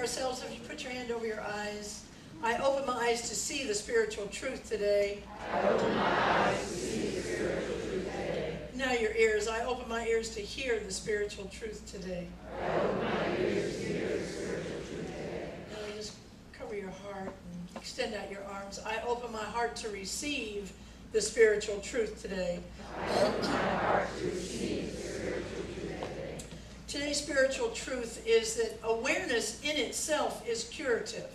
ourselves, if you put your hand over your eyes. I open my eyes to see the spiritual truth today. I open my eyes to see the spiritual truth today. Now your ears. I open my ears to hear the spiritual truth today. I open my ears to hear the spiritual truth today. Now you just cover your heart and extend out your arms. I open my heart to receive the spiritual truth today. I open my heart to receive the spiritual truth today. Today's spiritual truth is that awareness in itself is curative.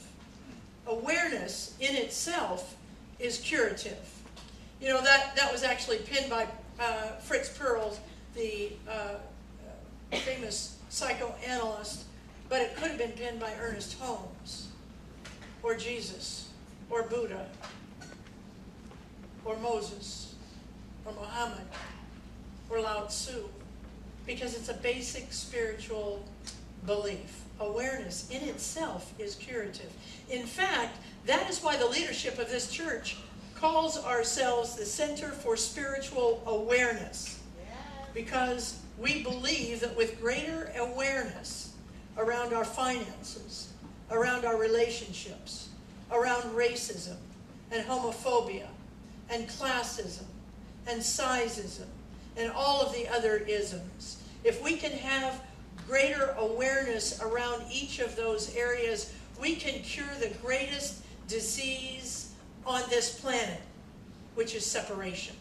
Awareness in itself is curative. You know, that was actually penned by Fritz Perls, the famous psychoanalyst, but it could have been penned by Ernest Holmes, or Jesus, or Buddha, or Moses, or Muhammad, or Lao Tzu, because it's a basic spiritual belief. Awareness in itself is curative. In fact, that is why the leadership of this church calls ourselves the Center for Spiritual Awareness. Because we believe that with greater awareness around our finances, around our relationships, around racism and homophobia and classism and sizeism and all of the other isms, if we can have greater awareness around each of those areas, we can cure the greatest disease on this planet, which is separation.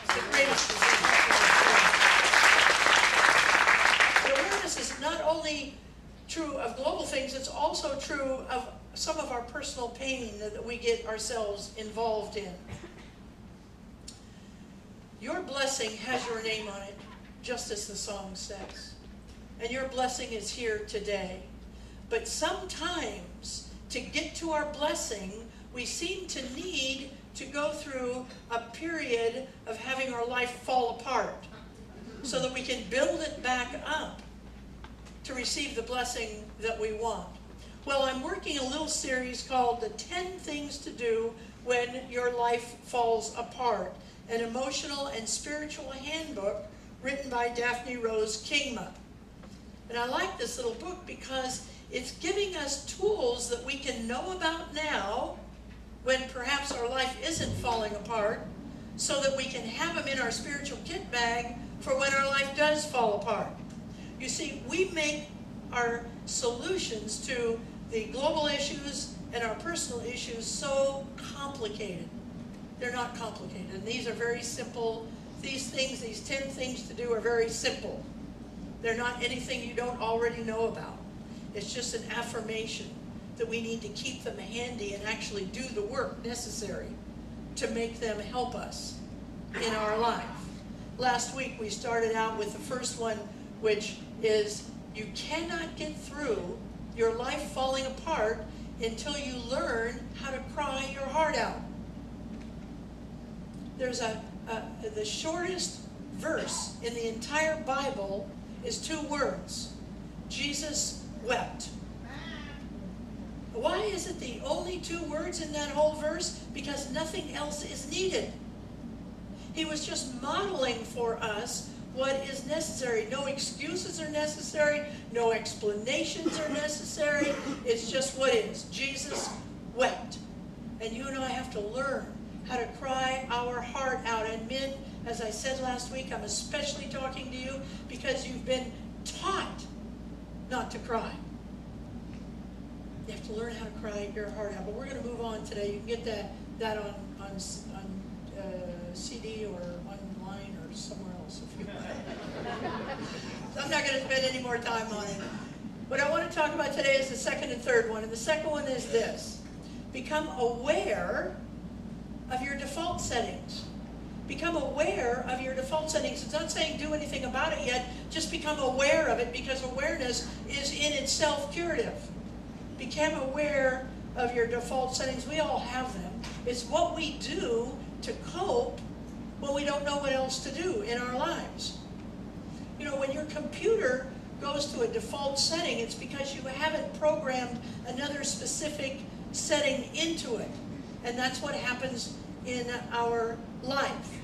It's the greatest disease. But awareness is not only true of global things, it's also true of some of our personal pain that we get ourselves involved in. Your blessing has your name on it, just as the song says. And your blessing is here today. But sometimes, to get to our blessing, we seem to need to go through a period of having our life fall apart so that we can build it back up to receive the blessing that we want. Well, I'm working a little series called The 10 Things to Do When Your Life Falls Apart, an emotional and spiritual handbook written by Daphne Rose Kingma. And I like this little book because it's giving us tools that we can know about now when perhaps our life isn't falling apart, so that we can have them in our spiritual kit bag for when our life does fall apart. You see, we make our solutions to the global issues and our personal issues so complicated. They're not complicated. And these are very simple. These things, these 10 things to do are very simple. They're not anything you don't already know about. It's just an affirmation that we need to keep them handy and actually do the work necessary to make them help us in our life. Last week we started out with the first one, which is you cannot get through your life falling apart until you learn how to cry your heart out. There's the shortest verse in the entire Bible is 2 words. Jesus wept. Why is it the only 2 words in that whole verse? Because nothing else is needed. He was just modeling for us what is necessary. No excuses are necessary. No explanations are necessary. It's just what is. Jesus wept. And you and I have to learn how to cry our heart out. And men, as I said last week, I'm especially talking to you because you've been taught not to cry. You have to learn how to cry your heart out. But we're going to move on today. You can get that on CD or online or somewhere else if you want. I'm not going to spend any more time on it. What I want to talk about today is the second and third one. And the second one is this. Become aware of your default settings. Become aware of your default settings. It's not saying do anything about it yet. Just become aware of it, because awareness is in itself curative. Become aware of your default settings. We all have them. It's what we do to cope when we don't know what else to do in our lives. You know, when your computer goes to a default setting, it's because you haven't programmed another specific setting into it. And that's what happens in our life.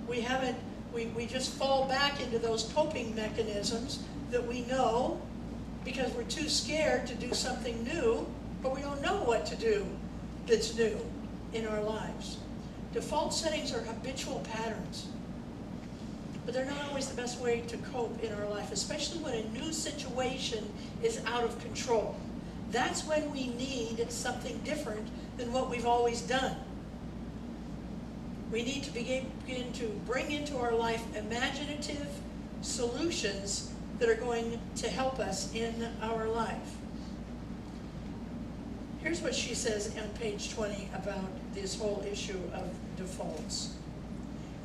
We just fall back into those coping mechanisms that we know because we're too scared to do something new, or we don't know what to do that's new in our lives. Default settings are habitual patterns, but they're not always the best way to cope in our life, especially when a new situation is out of control. That's when we need something different than what we've always done. We need to begin to bring into our life imaginative solutions that are going to help us in our life. Here's what she says on page 20 about this whole issue of defaults.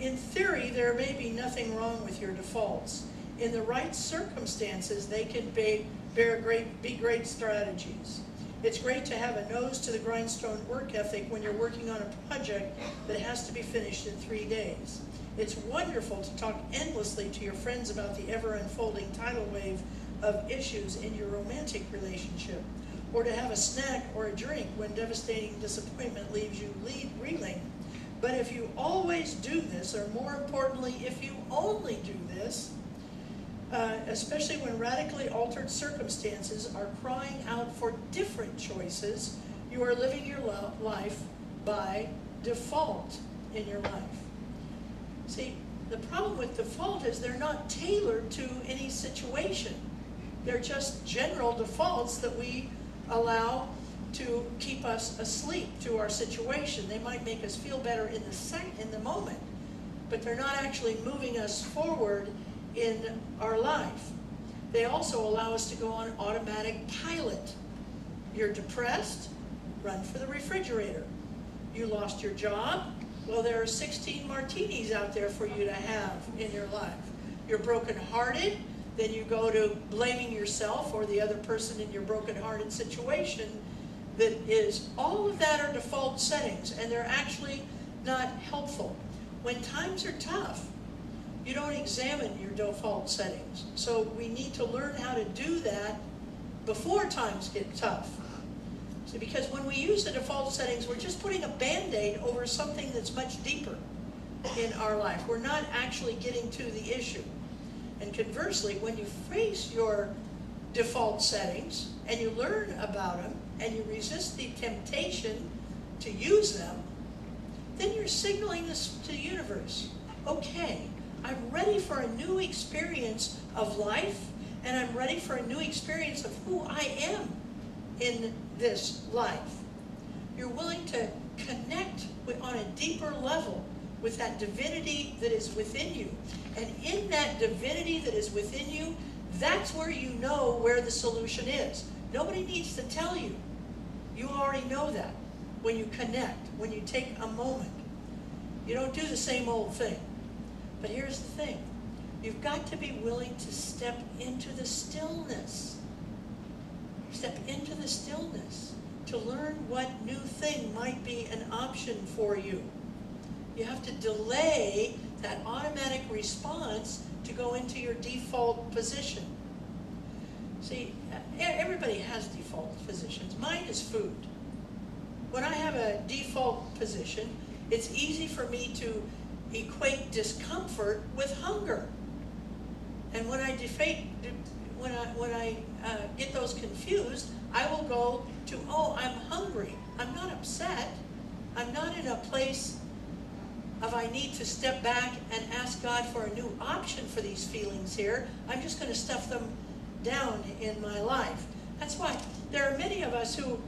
In theory, there may be nothing wrong with your defaults. In the right circumstances, they can be great strategies. It's great to have a nose to the grindstone work ethic when you're working on a project that has to be finished in 3 days. It's wonderful to talk endlessly to your friends about the ever-unfolding tidal wave of issues in your romantic relationship, or to have a snack or a drink when devastating disappointment leaves you reeling. But if you always do this, or more importantly, if you only do this, especially when radically altered circumstances are crying out for different choices, you are living your life by default in your life. See, the problem with default is they're not tailored to any situation. They're just general defaults that we allow to keep us asleep to our situation. They might make us feel better in the moment, but they're not actually moving us forward in our life. They also allow us to go on automatic pilot. You're depressed? Run for the refrigerator. You lost your job? Well, there are 16 martinis out there for you to have in your life. You're brokenhearted? Then you go to blaming yourself or the other person in your brokenhearted situation. That is, all of that are default settings, and they're actually not helpful. When times are tough, you don't examine your default settings. So we need to learn how to do that before times get tough. So because when we use the default settings, we're just putting a Band-Aid over something that's much deeper in our life. We're not actually getting to the issue. And conversely, when you face your default settings and you learn about them and you resist the temptation to use them, then you're signaling this to the universe. Okay, I'm ready for a new experience of life, and I'm ready for a new experience of who I am in this life. You're willing to connect on a deeper level with that divinity that is within you. And in that divinity that is within you, that's where you know where the solution is. Nobody needs to tell you. You already know that when you connect, when you take a moment. You don't do the same old thing. But here's the thing. You've got to be willing to step into the stillness. Step into the stillness to learn what new thing might be an option for you. You have to delay that automatic response to go into your default position. See, everybody has default positions. Mine is food. When I have a default position, it's easy for me to equate discomfort with hunger. And when I get those confused, I will go to, oh, I'm hungry. I'm not upset. I'm not in a place of I need to step back and ask God for a new option for these feelings here. I'm just going to stuff them down in my life. That's why there are many of us who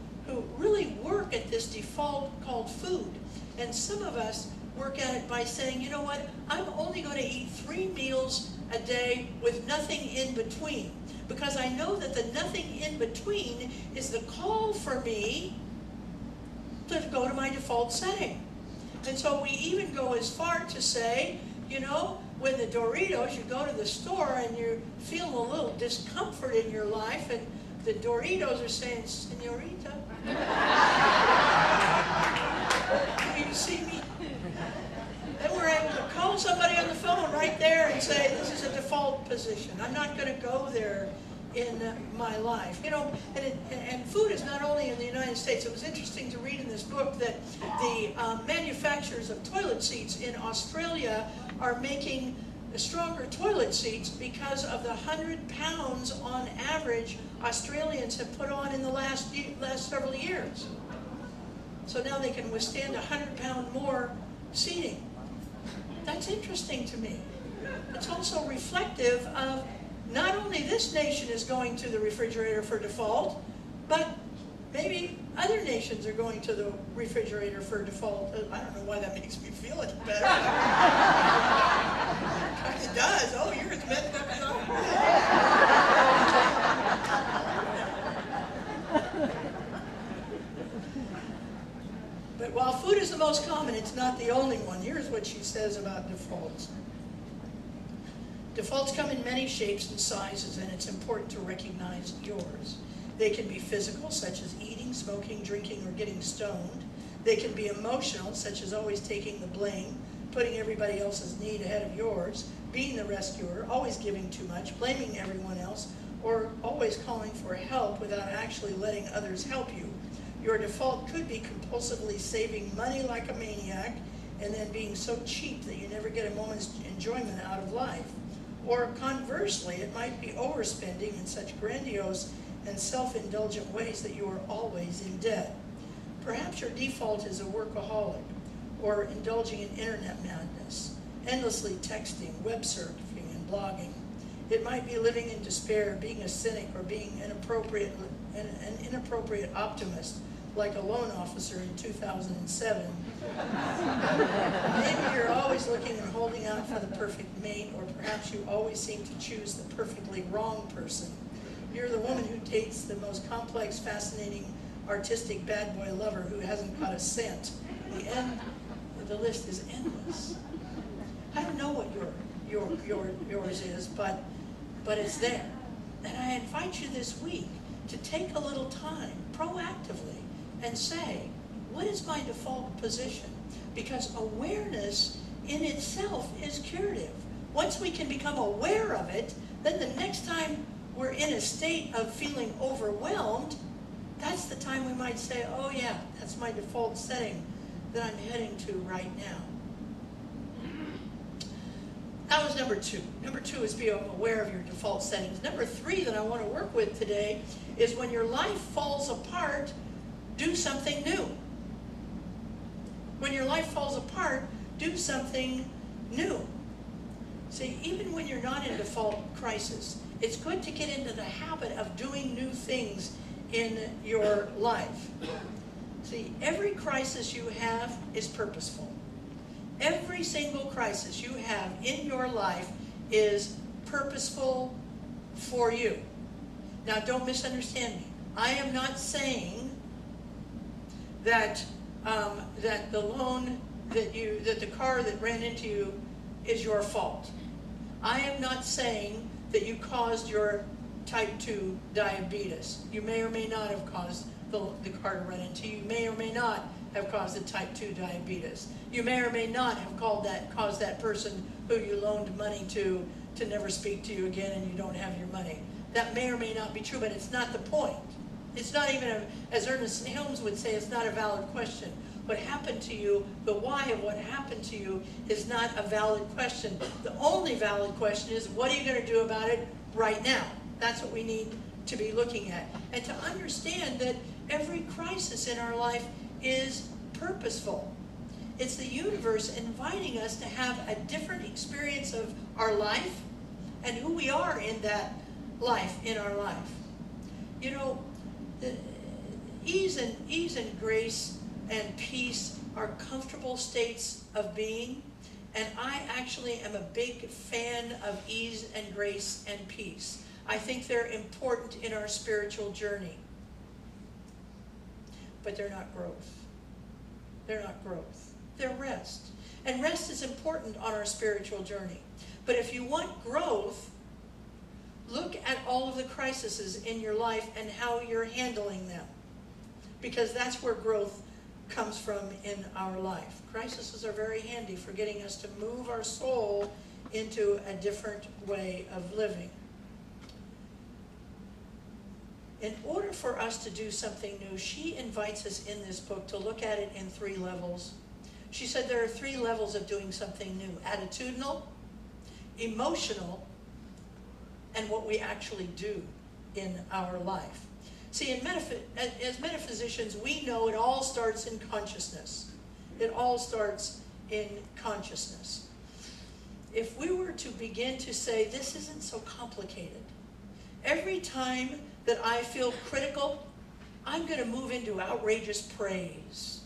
really work at this default called food. And some of us work at it by saying, you know what, I'm only going to eat 3 meals a day with nothing in between. Because I know that the nothing in between is the call for me to go to my default setting. And so we even go as far to say, you know, when the Doritos, you go to the store and you feel a little discomfort in your life, and the Doritos are saying, Senorita, do you see me? Then we're able to call somebody on the phone right there and say, this is a default position. I'm not going to go there in my life. You know, and food is not only in the United States. It was interesting to read in this book that the manufacturers of toilet seats in Australia are making stronger toilet seats because of the 100 pounds on average Australians have put on in the last several years. So now they can withstand 100-pound more seating. That's interesting to me. It's also reflective of not only this nation is going to the refrigerator for default, but maybe other nations are going to the refrigerator for default. I don't know why that makes me feel any better. It does. Oh, you're as messed up as I am. But while food is the most common, it's not the only one. Here's what she says about defaults. Defaults come in many shapes and sizes, and it's important to recognize yours. They can be physical, such as eating, smoking, drinking, or getting stoned. They can be emotional, such as always taking the blame, putting everybody else's need ahead of yours, being the rescuer, always giving too much, blaming everyone else, or always calling for help without actually letting others help you. Your default could be compulsively saving money like a maniac, and then being so cheap that you never get a moment's enjoyment out of life. Or conversely, it might be overspending in such grandiose and self-indulgent ways that you are always in debt. Perhaps your default is a workaholic, or indulging in internet madness, endlessly texting, web surfing, and blogging. It might be living in despair, being a cynic, or being an inappropriate optimist, like a loan officer in 2007. Maybe you're always looking and holding out for the perfect mate, or perhaps you always seem to choose the perfectly wrong person. You're the woman who dates the most complex, fascinating, artistic bad boy lover who hasn't got a cent. The end of the list is endless. I don't know what yours is, but it's there. And I invite you this week to take a little time proactively and say, what is my default position? Because awareness in itself is curative. Once we can become aware of it, then the next time we're in a state of feeling overwhelmed, that's the time we might say, oh yeah, that's my default setting that I'm heading to right now. That was number 2. Number 2 is be aware of your default settings. Number 3 that I want to work with today is when your life falls apart, do something new. When your life falls apart, do something new. See, even when you're not in default crisis, it's good to get into the habit of doing new things in your life. See, every crisis you have is purposeful. Every single crisis you have in your life is purposeful for you. Now, don't misunderstand me. I am not saying that the loan that the car that ran into you is your fault. I am not saying that you caused your type 2 diabetes. You may or may not have caused the car to run into you. You may or may not have caused the type 2 diabetes. You may or may not have caused that person who you loaned money to never speak to you again and you don't have your money. That may or may not be true, but it's not the point. It's not even, as Ernest Helms would say, it's not a valid question. What happened to you, the why of what happened to you is not a valid question. The only valid question is, what are you going to do about it right now? That's what we need to be looking at. And to understand that every crisis in our life is purposeful. It's the universe inviting us to have a different experience of our life and who we are in that life, in our life. You know, ease and grace and peace are comfortable states of being, and I actually am a big fan of ease and grace and peace. I think they're important in our spiritual journey, but they're not growth. They're not growth. They're rest. And rest is important on our spiritual journey. But if you want growth, look at all of the crises in your life and how you're handling them, because that's where growth comes from in our life. Crises are very handy for getting us to move our soul into a different way of living. In order for us to do something new, she invites us in this book to look at it in 3 levels. She said there are 3 levels of doing something new: attitudinal, emotional and what we actually do in our life. See, as metaphysicians, we know it all starts in consciousness. It all starts in consciousness. If we were to begin to say, this isn't so complicated, every time that I feel critical, I'm going to move into outrageous praise.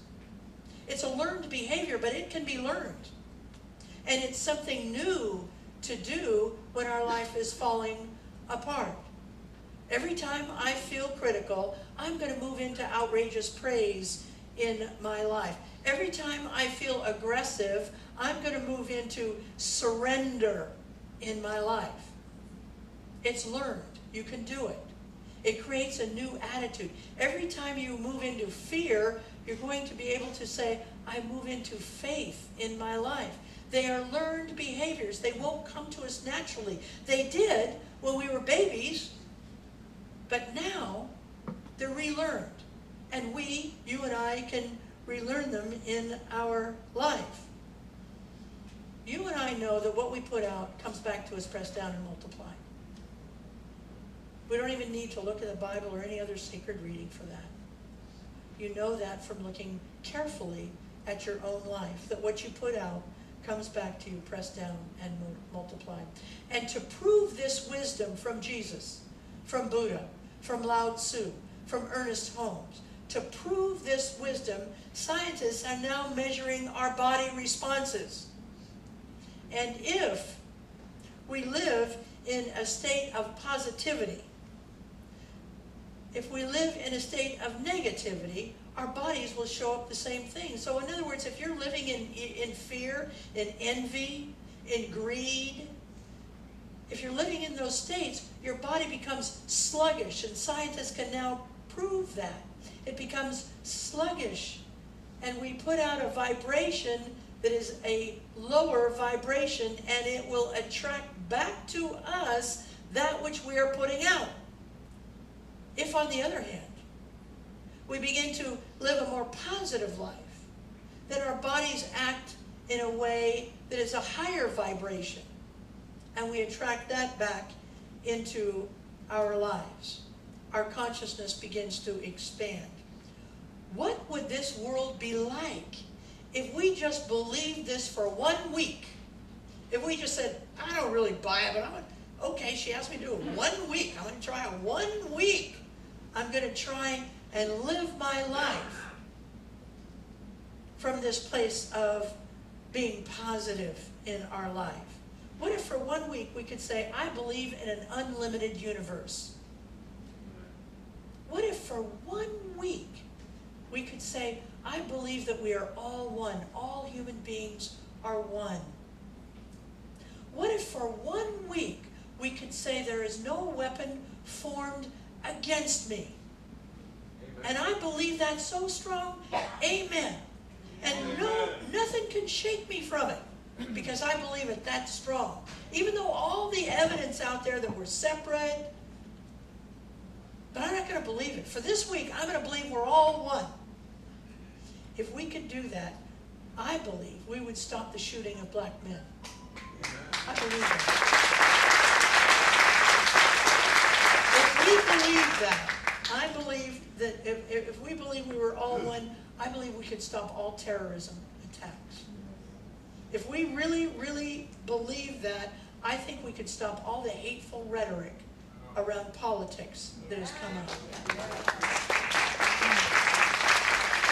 It's a learned behavior, but it can be learned. And it's something new to do when our life is falling apart. Every time I feel critical, I'm going to move into outrageous praise in my life. Every time I feel aggressive, I'm going to move into surrender in my life. It's learned. You can do it. It creates a new attitude. Every time you move into fear, you're going to be able to say, I move into faith in my life. They are learned behaviors. They won't come to us naturally. They did when we were babies, but now they're relearned. And you and I, can relearn them in our life. You and I know that what we put out comes back to us pressed down and multiplied. We don't even need to look at the Bible or any other sacred reading for that. You know that from looking carefully at your own life, that what you put out comes back to you pressed down and multiplied. And to prove this wisdom from Jesus, from Buddha, from Lao Tzu, from Ernest Holmes, to prove this wisdom, scientists are now measuring our body responses. And if we live in a state of positivity, if we live in a state of negativity, our bodies will show up the same thing. So in other words, if you're living in fear, in envy, in greed, if you're living in those states, your body becomes sluggish, and scientists can now prove that. It becomes sluggish, and we put out a vibration that is a lower vibration, and it will attract back to us that which we are putting out. If, on the other hand, we begin to live a more positive life, then our bodies act in a way that is a higher vibration, and we attract that back into our lives. Our consciousness begins to expand. What would this world be like if we just believed this for 1 week? If we just said, I don't really buy it, but okay, she asked me to do it 1 week. I'm going to try it 1 week. I'm going to try and live my life from this place of being positive in our life. What if for 1 week we could say, I believe in an unlimited universe? What if for 1 week we could say, I believe that we are all one. All human beings are one. What if for 1 week we could say there is no weapon formed against me? And I believe that so strong. Amen. And nothing can shake me from it, because I believe it that strong. Even though all the evidence out there that we're separate, but I'm not going to believe it. For this week, I'm going to believe we're all one. If we could do that, I believe we would stop the shooting of black men. I believe that. If we believe that, I believe that if we believe we were all one, I believe we could stop all terrorism attacks. If we really, really believe that, I think we could stop all the hateful rhetoric around politics that has come up.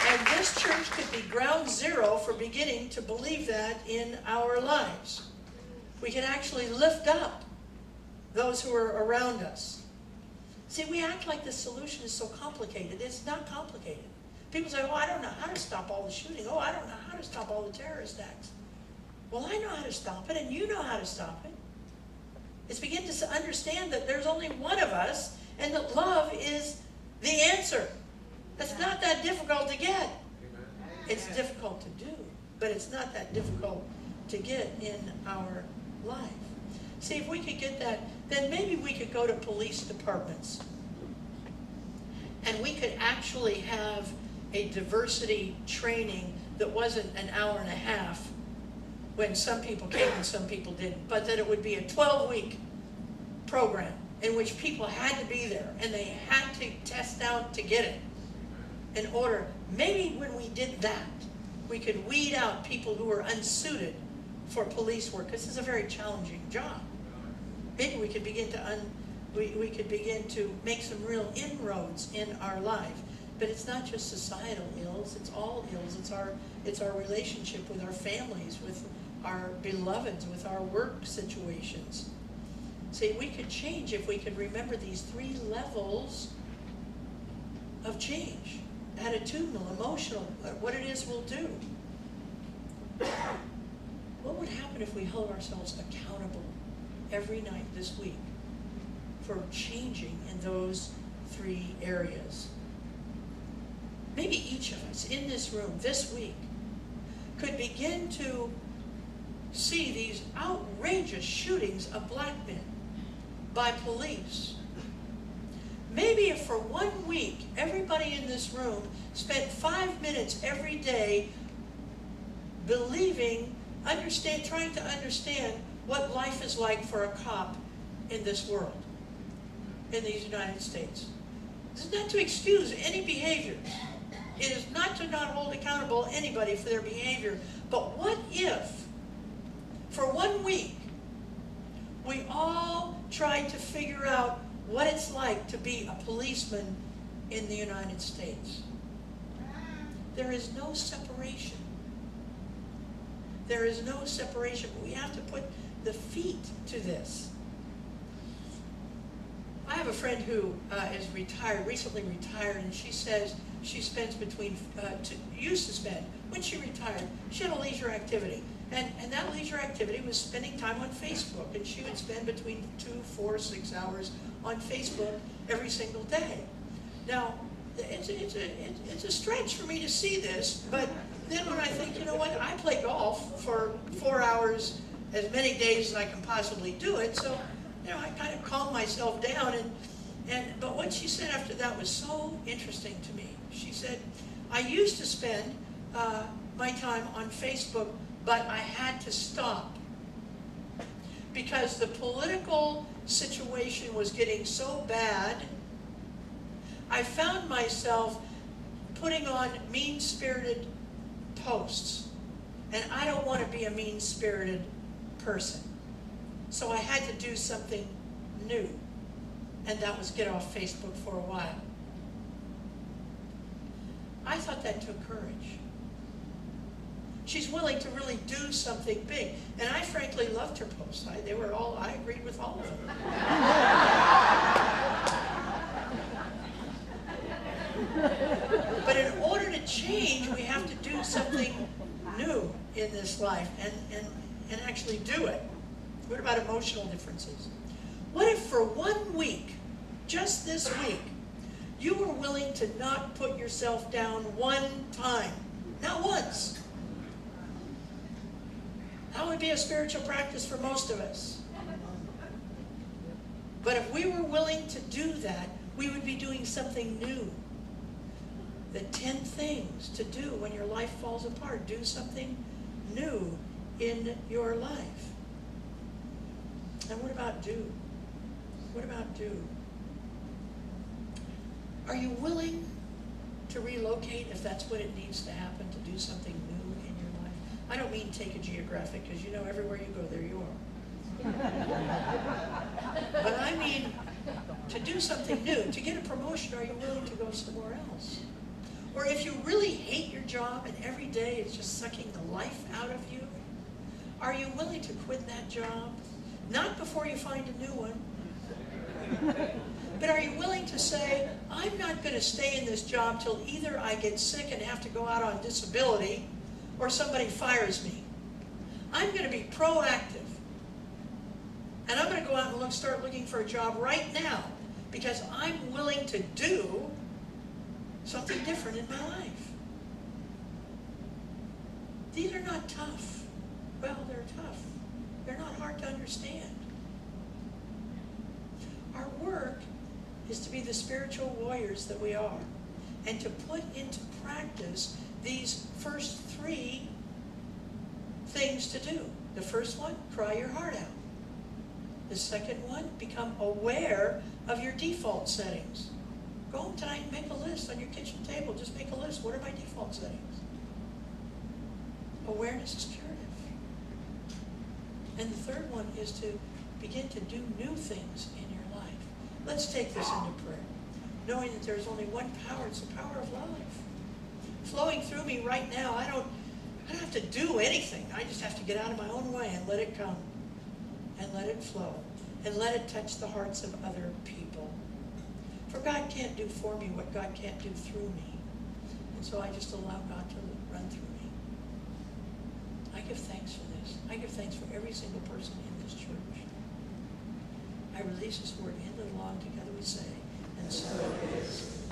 And this church could be ground zero for beginning to believe that in our lives. We can actually lift up those who are around us. See, we act like the solution is so complicated. It's not complicated. People say, oh, I don't know how to stop all the shooting. Oh, I don't know how to stop all the terrorist acts. Well, I know how to stop it, and you know how to stop it. It's begin to understand that there's only one of us, and that love is the answer. That's not that difficult to get. It's difficult to do, but it's not that difficult to get in our life. See, if we could get that, then maybe we could go to police departments, and we could actually have a diversity training that wasn't an hour and a half, when some people came and some people didn't, but that it would be a 12-week program in which people had to be there and they had to test out to get it. In order, maybe when we did that, we could weed out people who were unsuited for police work. This is a very challenging job. Maybe we could begin to we could begin to make some real inroads in our life. But it's not just societal ills, it's all ills. It's our relationship with our families, with our beloveds, with our work situations. See, we could change if we could remember these 3 levels of change. Attitudinal, emotional, what it is we'll do. What would happen if we held ourselves accountable every night this week for changing in those 3 areas? Maybe each of us in this room this week could begin to see these outrageous shootings of black men by police. Maybe if for 1 week everybody in this room spent 5 minutes every day believing, trying to understand what life is like for a cop in this world, in these United States. This is not to excuse any behavior. It is not to not hold accountable anybody for their behavior. But what if, for 1 week, we all tried to figure out what it's like to be a policeman in the United States? There is no separation. There is no separation. We have to put the feet to this. I have a friend who is retired, recently retired, and she says she spends used to spend, when she retired, she had a leisure activity. And that leisure activity was spending time on Facebook, and she would spend between 2, 4, 6 hours on Facebook every single day. Now, it's a stretch for me to see this, but then when I think, you know what, I play golf for 4 hours as many days as I can possibly do it, so you know, I kind of calmed myself down, but what she said after that was so interesting to me. She said, I used to spend my time on Facebook, but I had to stop because the political situation was getting so bad. I found myself putting on mean-spirited posts, and I don't want to be a mean-spirited person. So I had to do something new, and that was get off Facebook for a while. I thought that took courage. She's willing to really do something big, and I frankly loved her posts. I agreed with all of them. But in order to change, we have to do something new in this life and actually do it. What about emotional differences? What if for 1 week, just this week, you were willing to not put yourself down one time? Not once. That would be a spiritual practice for most of us. But if we were willing to do that, we would be doing something new. The 10 things to do when your life falls apart. Do something new in your life. And what about do? What about do? Are you willing to relocate if that's what it needs to happen, to do something new in your life? I don't mean take a geographic, because you know everywhere you go, there you are. But I mean to do something new, to get a promotion. Are you willing to go somewhere else? Or if you really hate your job and every day it's just sucking the life out of you, are you willing to quit that job? Not before you find a new one. But are you willing to say, I'm not going to stay in this job till either I get sick and have to go out on disability or somebody fires me. I'm going to be proactive. And I'm going to go out and start looking for a job right now because I'm willing to do something different in my life. These are not tough. Well, they're tough. They're not hard to understand. Our work is to be the spiritual warriors that we are and to put into practice these first 3 things to do. The first one, cry your heart out. The second one, become aware of your default settings. Go home tonight and make a list on your kitchen table. Just make a list. What are my default settings? Awareness is curative. And the third one is to begin to do new things in your life. Let's take this into prayer. Knowing that there's only one power, it's the power of love. Flowing through me right now, I don't have to do anything. I just have to get out of my own way and let it come. And let it flow. And let it touch the hearts of other people. For God can't do for me what God can't do through me. And so I just allow God to run through me. I give thanks for this. I give thanks for every single person in this church. I release this word into the law, and together we say, and so it is.